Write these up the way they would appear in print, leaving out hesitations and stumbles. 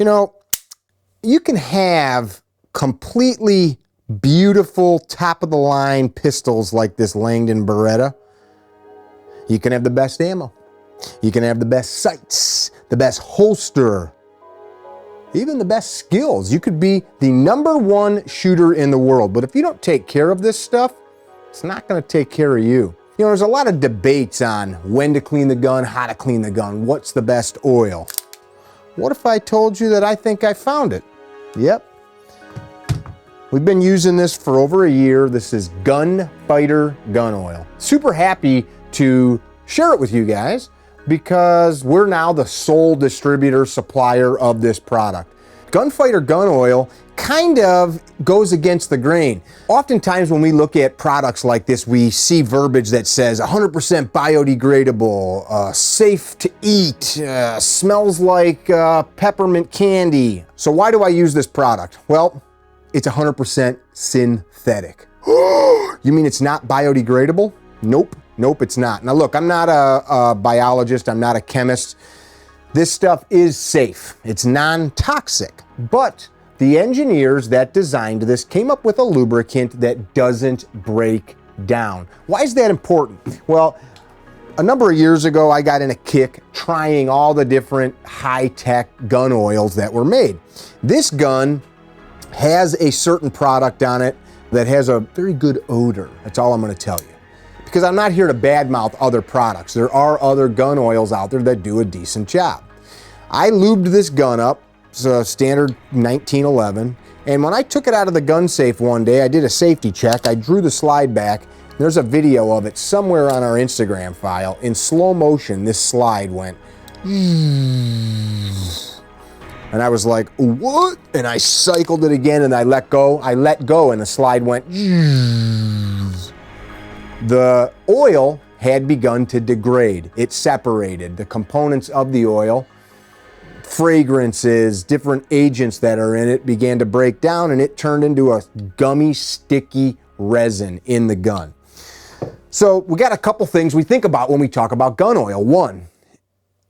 You know, you can have completely beautiful top-of-the-line pistols like this Langdon Beretta. You can have the best ammo. You can have the best sights, the best holster, even the best skills. You could be the #1 shooter in the world, but if you don't take care of this stuff, it's not going to take care of you. You know, there's a lot of debates on when to clean the gun, how to clean the gun, what's the best oil. What if I told you that I think I found it? Yep. We've been using this for over a year. This is Gunfighter Gun Oil. Super happy to share it with you guys because we're now the sole distributor supplier of this product. Gunfighter Gun Oil kind of goes against the grain. Oftentimes when we look at products like this, we see verbiage that says 100% biodegradable, safe to eat, smells like peppermint candy. So why do I use this product? Well, it's 100% synthetic. You mean it's not biodegradable? Nope, nope, it's not. Now look, I'm not a biologist, I'm not a chemist. This stuff is safe, it's non-toxic, but the engineers that designed this came up with a lubricant that doesn't break down. Why is that important? Well, a number of years ago, I got in a kick trying all the different high-tech gun oils that were made. This gun has a certain product on it that has a very good odor. That's all I'm going to tell you. Because I'm not here to badmouth other products. There are other gun oils out there that do a decent job. I lubed this gun up. It's a standard 1911, and when I took it out of the gun safe one day, I did a safety check, I drew the slide back, and there's a video of it somewhere on our Instagram file. In slow motion, this slide went, and I was like, what? And I cycled it again, and I let go, and the slide went, the oil had begun to degrade. It separated. The components of the oil, fragrances, different agents that are in it began to break down, and it turned into a gummy, sticky resin in the gun. So we got a couple things we think about when we talk about gun oil. One,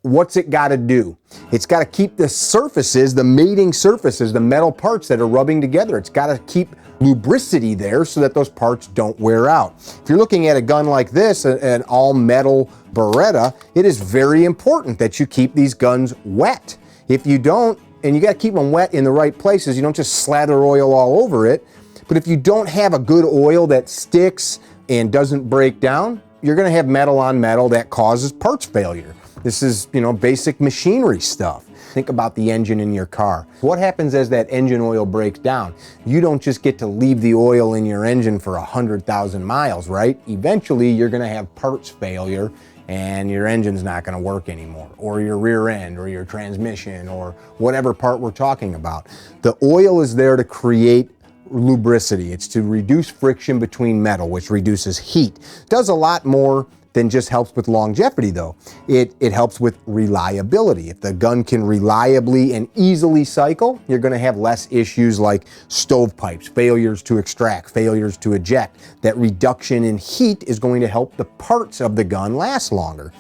what's it got to do? It's got to keep the surfaces, the mating surfaces, the metal parts that are rubbing together. It's got to keep lubricity there so that those parts don't wear out. If you're looking at a gun like this, an all metal Beretta, it is very important that you keep these guns wet. If you don't, and you got to keep them wet in the right places, you don't just slather oil all over it, but if you don't have a good oil that sticks and doesn't break down, you're going to have metal on metal that causes parts failure. This is, you know, basic machinery stuff. Think about the engine in your car. What happens as that engine oil breaks down? You don't just get to leave the oil in your engine for 100,000 miles, right? Eventually, you're going to have parts failure and your engine's not going to work anymore, or your rear end, or your transmission, or whatever part we're talking about. The oil is there to create lubricity. It's to reduce friction between metal, which reduces heat. Does a lot more than just helps with longevity though. It helps with reliability. If the gun can reliably and easily cycle, you're going to have less issues like stovepipes, failures to extract, failures to eject. That reduction in heat is going to help the parts of the gun last longer.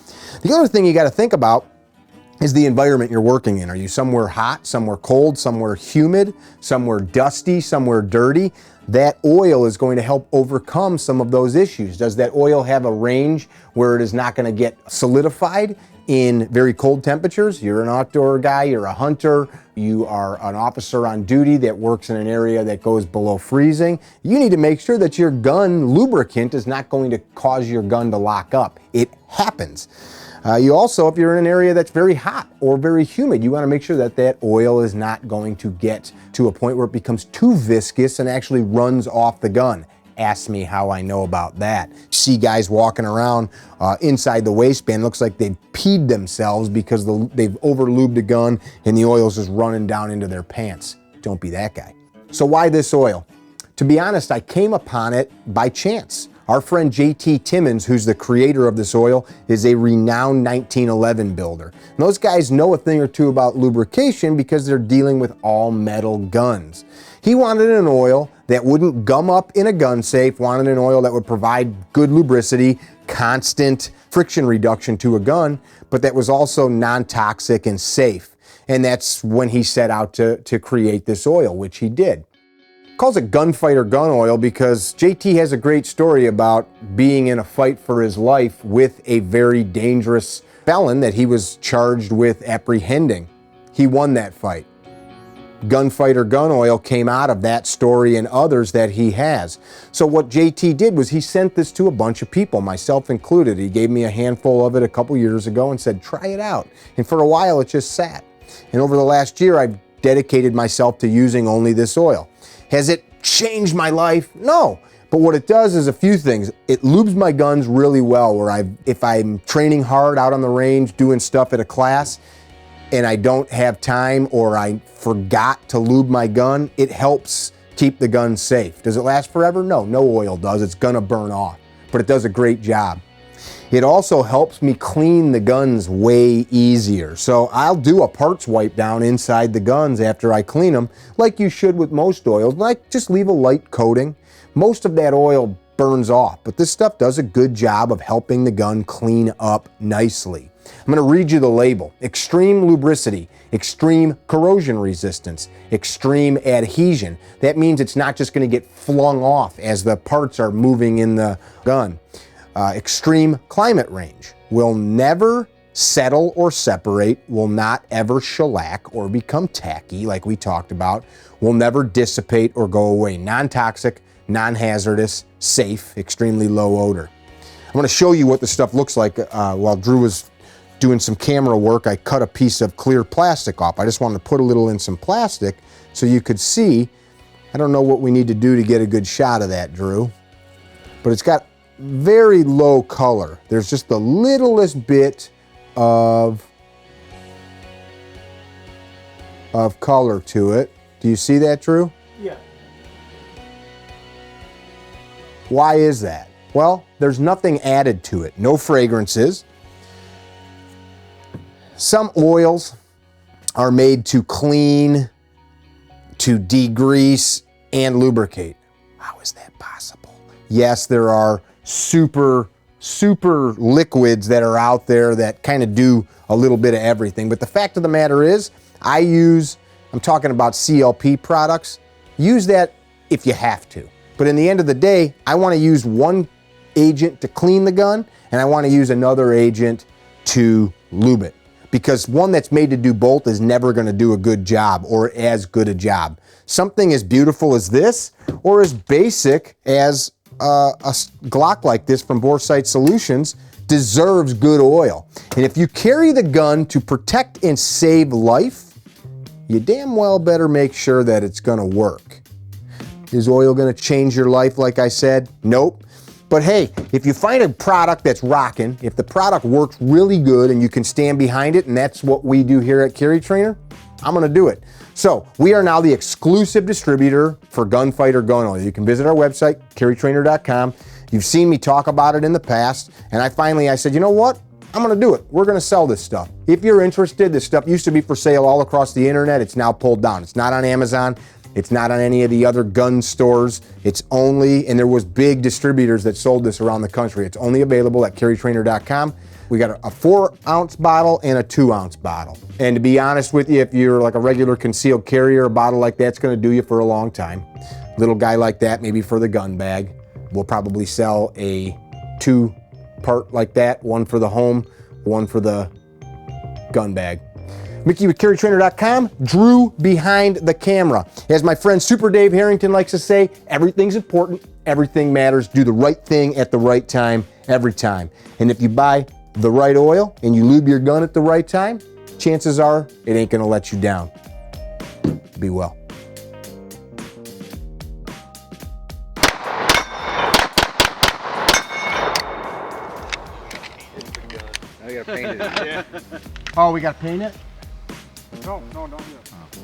The other thing you got to think about is the environment you're working in. Are you somewhere hot, somewhere cold, somewhere humid, somewhere dusty, somewhere dirty? That oil is going to help overcome some of those issues. Does that oil have a range where it is not going to get solidified in very cold temperatures? You're an outdoor guy, you're a hunter, you are an officer on duty that works in an area that goes below freezing. You need to make sure that your gun lubricant is not going to cause your gun to lock up. It happens. You also, if you're in an area that's very hot or very humid, you want to make sure that that oil is not going to get to a point where it becomes too viscous and actually runs off the gun. Ask me how I know about that. See guys walking around inside the waistband, looks like they've peed themselves because they've over-lubed the gun and the oil's just running down into their pants. Don't be that guy. So why this oil? To be honest, I came upon it by chance. Our friend JT Timmons, who's the creator of this oil, is a renowned 1911 builder. And those guys know a thing or two about lubrication because they're dealing with all metal guns. He wanted an oil that wouldn't gum up in a gun safe, wanted an oil that would provide good lubricity, constant friction reduction to a gun, but that was also non-toxic and safe. And that's when he set out to create this oil, which he did. Calls it Gunfighter Gun Oil because JT has a great story about being in a fight for his life with a very dangerous felon that he was charged with apprehending. He won that fight. Gunfighter Gun Oil came out of that story and others that he has. So what JT did was he sent this to a bunch of people, myself included. He gave me a handful of it a couple years ago and said, try it out. And for a while it just sat. And over the last year I've dedicated myself to using only this oil. Has it changed my life? No. But what it does is a few things. It lubes my guns really well where if I'm training hard out on the range, doing stuff at a class, and I don't have time or I forgot to lube my gun, it helps keep the gun safe. Does it last forever? No, no oil does. It's gonna burn off, but it does a great job. It also helps me clean the guns way easier. So I'll do a parts wipe down inside the guns after I clean them, like you should with most oils. Like just leave a light coating. Most of that oil burns off, but this stuff does a good job of helping the gun clean up nicely. I'm gonna read you the label. Extreme Lubricity, Extreme Corrosion Resistance, Extreme Adhesion. That means it's not just gonna get flung off as the parts are moving in the gun. Extreme Climate Range, will never settle or separate, will not ever shellac or become tacky like we talked about, will never dissipate or go away. Non-toxic, non-hazardous, safe, extremely low odor. I'm gonna show you what the stuff looks like. While Drew was doing some camera work, I cut a piece of clear plastic off. I just wanted to put a little in some plastic so you could see. I don't know what we need to do to get a good shot of that, Drew, but it's got very low color. There's just the littlest bit of color to it. Do you see that, Drew? Yeah. Why is that? Well, there's nothing added to it. No fragrances. Some oils are made to clean, to degrease, and lubricate. How is that possible? Yes, there are super liquids that are out there that kind of do a little bit of everything. But the fact of the matter is, I'm talking about CLP products, use that if you have to. But in the end of the day, I want to use one agent to clean the gun, and I want to use another agent to lube it. Because one that's made to do both is never going to do a good job or as good a job. Something as beautiful as this or as basic as a Glock like this from Boresight Solutions deserves good oil. And if you carry the gun to protect and save life, you damn well better make sure that it's gonna work. Is oil gonna change your life like I said? Nope. But hey, if you find a product that's rocking, if the product works really good and you can stand behind it, and that's what we do here at Carry Trainer, I'm gonna do it. So we are now the exclusive distributor for Gunfighter Gun Oil. You can visit our website, carrytrainer.com. You've seen me talk about it in the past, and I said, you know what? I'm gonna do it. We're gonna sell this stuff. If you're interested, this stuff used to be for sale all across the internet. It's now pulled down. It's not on Amazon. It's not on any of the other gun stores. It's only, and there was big distributors that sold this around the country. It's only available at carrytrainer.com. We got a 4-ounce bottle and a 2-ounce bottle. And to be honest with you, if you're like a regular concealed carrier, a bottle like that's gonna do you for a long time. Little guy like that, maybe for the gun bag. We'll probably sell a 2-part like that, one for the home, one for the gun bag. Mickey with carrytrainer.com, Drew behind the camera. As my friend Super Dave Harrington likes to say, everything's important, everything matters. Do the right thing at the right time, every time. And if you buy the right oil and you lube your gun at the right time, chances are it ain't gonna let you down. Be well. I gotta paint it. Oh, we gotta paint it? No, don't do it.